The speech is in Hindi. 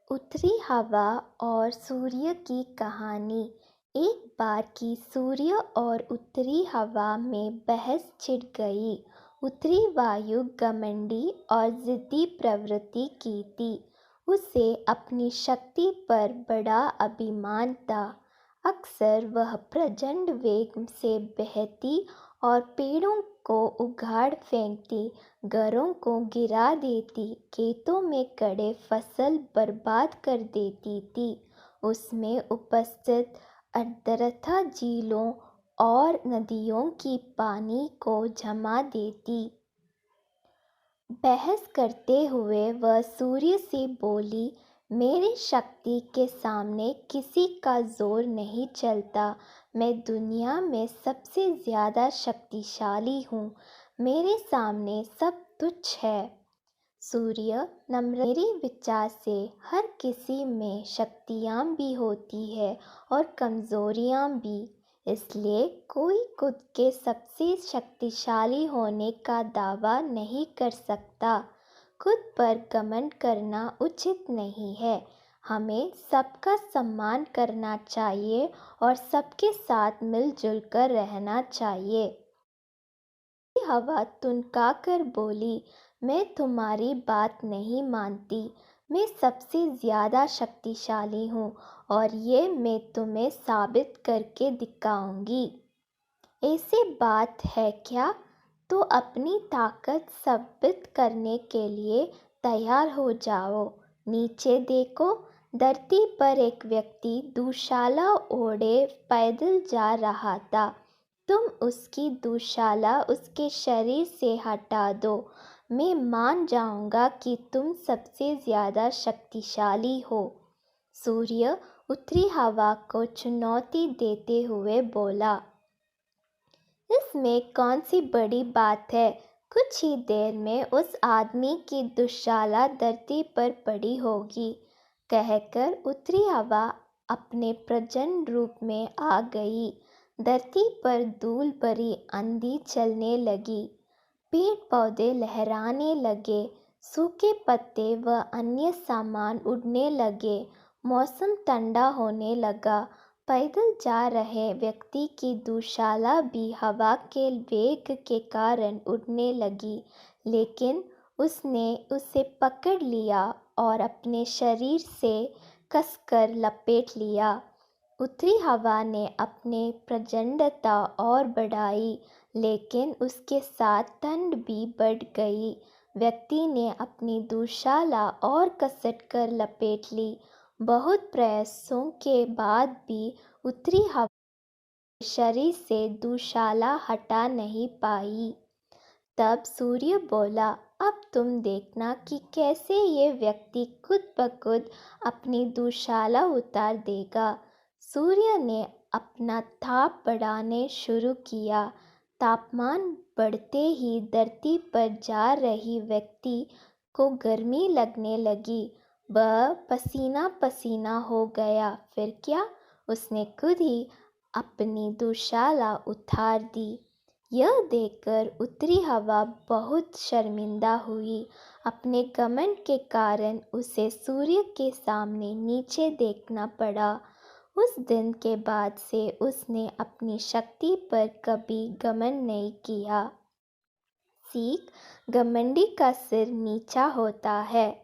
उत्तरी हवा और सूर्य की कहानी। एक बार की सूर्य और उत्तरी हवा में बहस छिड़ गई। उत्तरी वायु घमंडी और जिद्दी प्रवृत्ति की थी। उसे अपनी शक्ति पर बड़ा अभिमान था। अक्सर वह प्रचंड वेग से बहती और पेड़ों को उखाड़ फेंकती, घरों को गिरा देती, खेतों में खड़े फसल बर्बाद कर देती थी। उसमें उपस्थित अर्धरथा झीलों और नदियों की पानी को जमा देती। बहस करते हुए वह सूर्य से बोली, मेरी शक्ति के सामने किसी का जोर नहीं चलता। मैं दुनिया में सबसे ज़्यादा शक्तिशाली हूँ। मेरे सामने सब तुच्छ है। सूर्य नम्र, मेरे विचार से हर किसी में शक्तियाँ भी होती है और कमज़ोरियाँ भी। इसलिए कोई खुद के सबसे शक्तिशाली होने का दावा नहीं कर सकता। खुद पर घमंड करना उचित नहीं है। हमें सबका सम्मान करना चाहिए और सबके साथ मिलजुल कर रहना चाहिए। हवा तुनकाकर बोली, मैं तुम्हारी बात नहीं मानती। मैं सबसे ज़्यादा शक्तिशाली हूँ और ये मैं तुम्हें साबित करके दिखाऊंगी। ऐसी बात है क्या? तो अपनी ताकत साबित करने के लिए तैयार हो जाओ। नीचे देखो। धरती पर एक व्यक्ति दुशाला ओढ़े पैदल जा रहा था। तुम उसकी दुशाला उसके शरीर से हटा दो। मैं मान जाऊंगा कि तुम सबसे ज़्यादा शक्तिशाली हो। सूर्य उत्तरी हवा को चुनौती देते हुए बोला, इसमें कौन सी बड़ी बात है? कुछ ही देर में उस आदमी की दुशाला धरती पर पड़ी होगी। कहकर उत्तरी हवा अपने प्रचंड रूप में आ गई। धरती पर धूल भरी आंधी चलने लगी। पेड़ पौधे लहराने लगे। सूखे पत्ते व अन्य सामान उड़ने लगे। मौसम ठंडा होने लगा। पैदल जा रहे व्यक्ति की दुशाला भी हवा के वेग के कारण उड़ने लगी, लेकिन उसने उसे पकड़ लिया और अपने शरीर से कसकर लपेट लिया। उत्तरी हवा ने अपनी प्रचंडता और बढ़ाई, लेकिन उसके साथ ठंड भी बढ़ गई। व्यक्ति ने अपनी दुशाला और कसकर लपेट ली। बहुत प्रयासों के बाद भी उत्तरी हवा शरीर से दुशाला हटा नहीं पाई। तब सूर्य बोला, अब तुम देखना कि कैसे ये व्यक्ति खुद ब खुद अपनी दुशाला उतार देगा। सूर्य ने अपना ताप बढ़ाने शुरू किया। तापमान बढ़ते ही धरती पर जा रही व्यक्ति को गर्मी लगने लगी। वह पसीना पसीना हो गया। फिर क्या? उसने खुद ही अपनी दुशाला उतार दी। यह देखकर उत्तरी हवा बहुत शर्मिंदा हुई। अपने घमंड के कारण उसे सूर्य के सामने नीचे देखना पड़ा। उस दिन के बाद से उसने अपनी शक्ति पर कभी घमंड नहीं किया। सीख, घमंडी का सिर नीचा होता है।